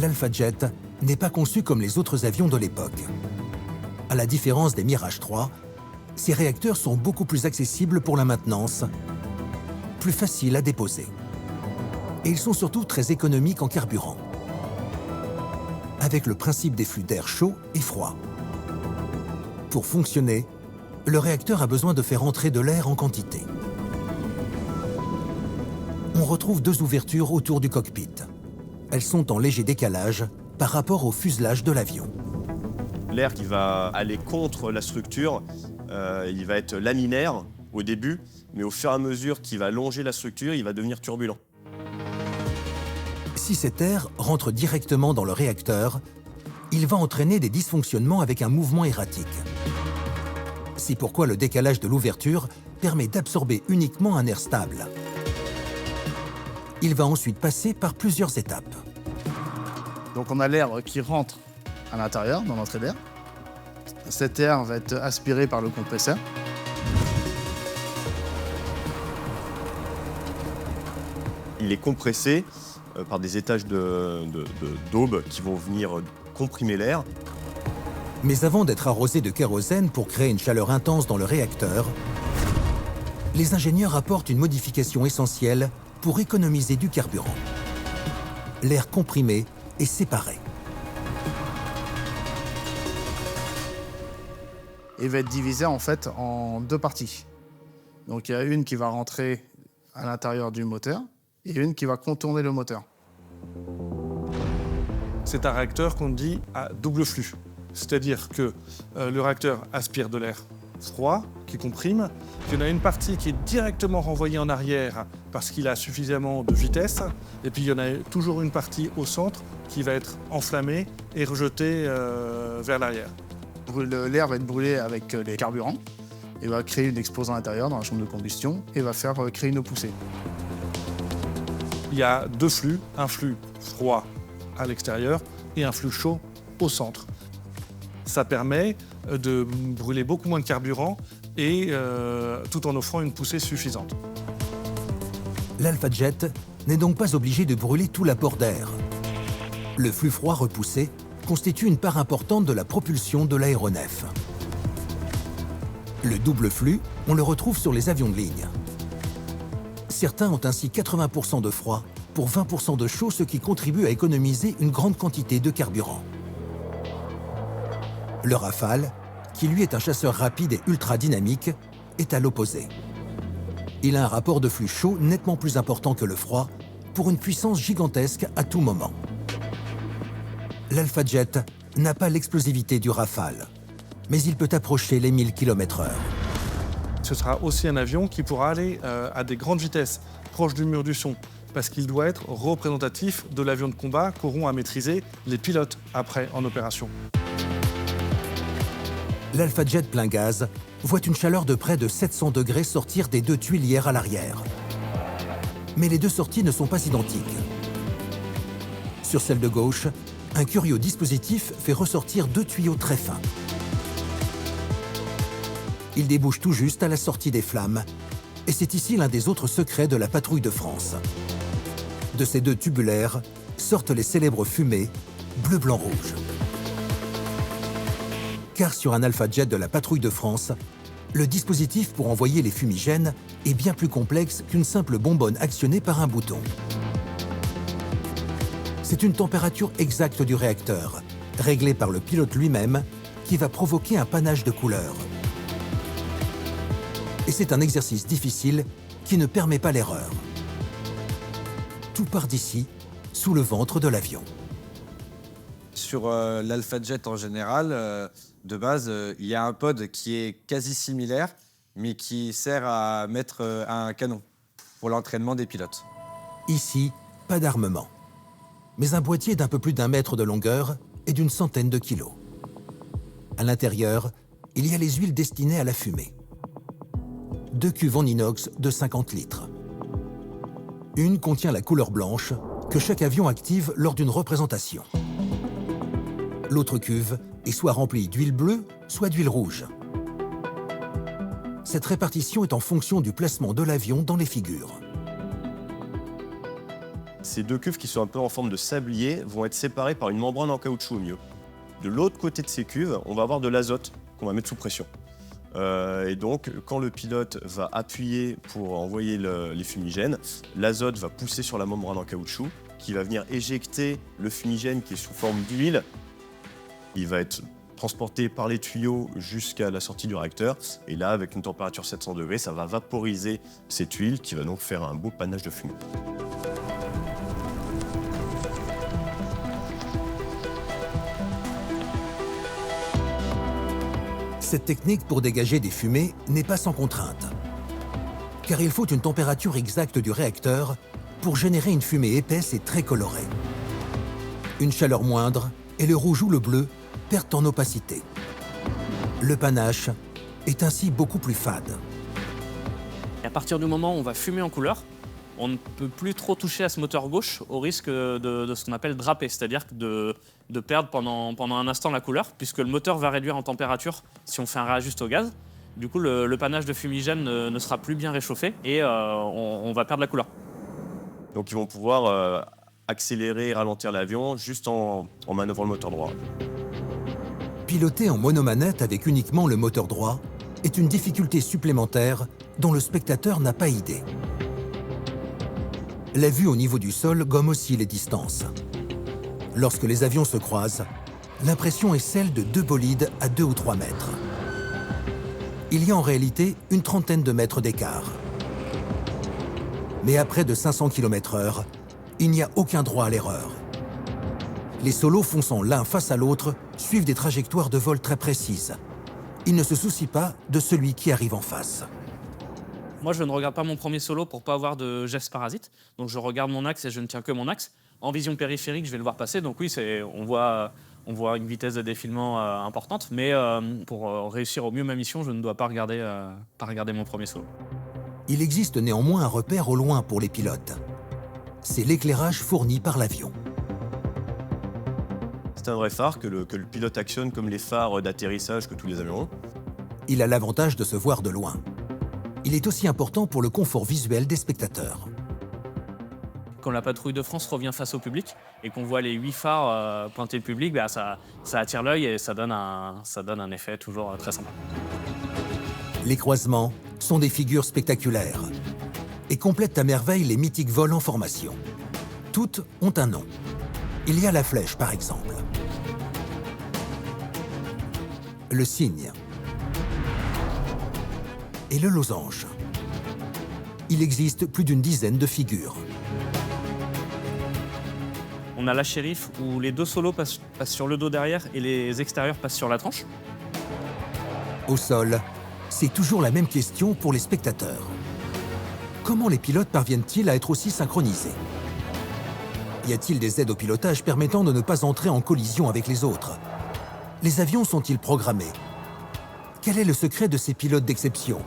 l'Alpha Jet n'est pas conçu comme les autres avions de l'époque. À la différence des Mirage 3, ces réacteurs sont beaucoup plus accessibles pour la maintenance, plus faciles à déposer. Et ils sont surtout très économiques en carburant, avec le principe des flux d'air chaud et froid. Pour fonctionner, le réacteur a besoin de faire entrer de l'air en quantité. On retrouve deux ouvertures autour du cockpit. Elles sont en léger décalage par rapport au fuselage de l'avion. L'air qui va aller contre la structure, il va être laminaire au début, mais au fur et à mesure qu'il va longer la structure, il va devenir turbulent. Si cet air rentre directement dans le réacteur, il va entraîner des dysfonctionnements avec un mouvement erratique. C'est pourquoi le décalage de l'ouverture permet d'absorber uniquement un air stable. Il va ensuite passer par plusieurs étapes. Donc on a l'air qui rentre à l'intérieur, dans l'entrée d'air. Cet air va être aspiré par le compresseur. Il est compressé par des étages d'aubes qui vont venir comprimer l'air. Mais avant d'être arrosé de kérosène pour créer une chaleur intense dans le réacteur, les ingénieurs apportent une modification essentielle pour économiser du carburant. L'air comprimé est séparé. Il va être divisé en fait en deux parties. Donc il y a une qui va rentrer à l'intérieur du moteur et une qui va contourner le moteur. C'est un réacteur qu'on dit à double flux. C'est-à-dire que le réacteur aspire de l'air froid qui comprime, qu'il y en a une partie qui est directement renvoyée en arrière parce qu'il a suffisamment de vitesse, et puis il y en a toujours une partie au centre qui va être enflammée et rejetée vers l'arrière. L'air va être brûlé avec les carburants et va créer une explosion à l'intérieur dans la chambre de combustion et va faire créer une poussée. Il y a deux flux, un flux froid à l'extérieur et un flux chaud au centre. Ça permet de brûler beaucoup moins de carburant et tout en offrant une poussée suffisante. L'Alpha Jet n'est donc pas obligé de brûler tout l'apport d'air. Le flux froid repoussé constitue une part importante de la propulsion de l'aéronef. Le double flux, on le retrouve sur les avions de ligne. Certains ont ainsi 80% de froid pour 20% de chaud, ce qui contribue à économiser une grande quantité de carburant. Le Rafale, qui lui est un chasseur rapide et ultra dynamique, est à l'opposé. Il a un rapport de flux chaud nettement plus important que le froid, pour une puissance gigantesque à tout moment. L'Alpha Jet n'a pas l'explosivité du Rafale, mais il peut approcher les 1000 km/h. Ce sera aussi un avion qui pourra aller à des grandes vitesses, proches du mur du son, parce qu'il doit être représentatif de l'avion de combat qu'auront à maîtriser les pilotes après en opération. L'Alpha Jet plein gaz voit une chaleur de près de 700 degrés sortir des deux tuilières à l'arrière. Mais les deux sorties ne sont pas identiques. Sur celle de gauche, un curieux dispositif fait ressortir deux tuyaux très fins. Ils débouchent tout juste à la sortie des flammes, et c'est ici l'un des autres secrets de la patrouille de France. De ces deux tubulaires sortent les célèbres fumées bleu, blanc, rouge. Car sur un Alpha Jet de la patrouille de France, le dispositif pour envoyer les fumigènes est bien plus complexe qu'une simple bonbonne actionnée par un bouton. C'est une température exacte du réacteur, réglée par le pilote lui-même, qui va provoquer un panache de couleurs. Et c'est un exercice difficile qui ne permet pas l'erreur. Tout part d'ici, sous le ventre de l'avion. Sur l'Alpha Jet en général, de base, il y a un pod qui est quasi similaire, mais qui sert à mettre un canon pour l'entraînement des pilotes. Ici, pas d'armement, mais un boîtier d'un peu plus d'1 mètre de longueur et d'une centaine de kilos. À l'intérieur, il y a les huiles destinées à la fumée. 2 cuves en inox de 50 litres. Une contient la couleur blanche que chaque avion active lors d'une représentation. L'autre cuve est soit remplie d'huile bleue, soit d'huile rouge. Cette répartition est en fonction du placement de l'avion dans les figures. Ces deux cuves qui sont un peu en forme de sablier vont être séparées par une membrane en caoutchouc au milieu. De l'autre côté de ces cuves, on va avoir de l'azote qu'on va mettre sous pression. Et donc, quand le pilote va appuyer pour envoyer les fumigènes, l'azote va pousser sur la membrane en caoutchouc qui va venir éjecter le fumigène qui est sous forme d'huile. Il va être transporté par les tuyaux jusqu'à la sortie du réacteur. Et là, avec une température 700 degrés, ça va vaporiser cette huile qui va donc faire un beau panache de fumée. Cette technique pour dégager des fumées n'est pas sans contrainte, car il faut une température exacte du réacteur pour générer une fumée épaisse et très colorée. Une chaleur moindre et le rouge ou le bleu perdent en opacité. Le panache est ainsi beaucoup plus fade. À partir du moment où on va fumer en couleur, on ne peut plus trop toucher à ce moteur gauche au risque de ce qu'on appelle draper, c'est-à-dire de perdre pendant un instant la couleur, puisque le moteur va réduire en température si on fait un réajuste au gaz. Du coup, le panache de fumigène ne sera plus bien réchauffé et on va perdre la couleur. Donc ils vont pouvoir accélérer et ralentir l'avion juste en manœuvrant le moteur droit. Piloter en monomanette avec uniquement le moteur droit est une difficulté supplémentaire dont le spectateur n'a pas idée. La vue au niveau du sol gomme aussi les distances. Lorsque les avions se croisent, l'impression est celle de deux bolides à 2 ou 3 mètres. Il y a en réalité une trentaine de mètres d'écart. Mais à près de 500 km/h, il n'y a aucun droit à l'erreur. Les solos fonçant l'un face à l'autre suivent des trajectoires de vol très précises. Ils ne se soucient pas de celui qui arrive en face. Moi, je ne regarde pas mon premier solo pour ne pas avoir de gestes parasites. Donc, je regarde mon axe et je ne tiens que mon axe. En vision périphérique, je vais le voir passer. Donc oui, on voit une vitesse de défilement importante. Mais pour réussir au mieux ma mission, je ne dois pas regarder mon premier solo. Il existe néanmoins un repère au loin pour les pilotes. C'est l'éclairage fourni par l'avion. C'est un vrai phare que le pilote actionne comme les phares d'atterrissage que tous les avions ont. Il a l'avantage de se voir de loin. Il est aussi important pour le confort visuel des spectateurs. Quand la patrouille de France revient face au public et qu'on voit les 8 phares pointer le public, ça attire l'œil et ça donne un effet toujours très sympa. Les croisements sont des figures spectaculaires et complètent à merveille les mythiques vols en formation. Toutes ont un nom. Il y a la flèche, par exemple. Le cygne. Et le losange. Il existe plus d'une dizaine de figures. On a la shérif où les deux solos passent sur le dos derrière et les extérieurs passent sur la tranche. Au sol, c'est toujours la même question pour les spectateurs. Comment les pilotes parviennent-ils à être aussi synchronisés? Y a-t-il des aides au pilotage permettant de ne pas entrer en collision avec les autres? Les avions sont-ils programmés? Quel est le secret de ces pilotes d'exception?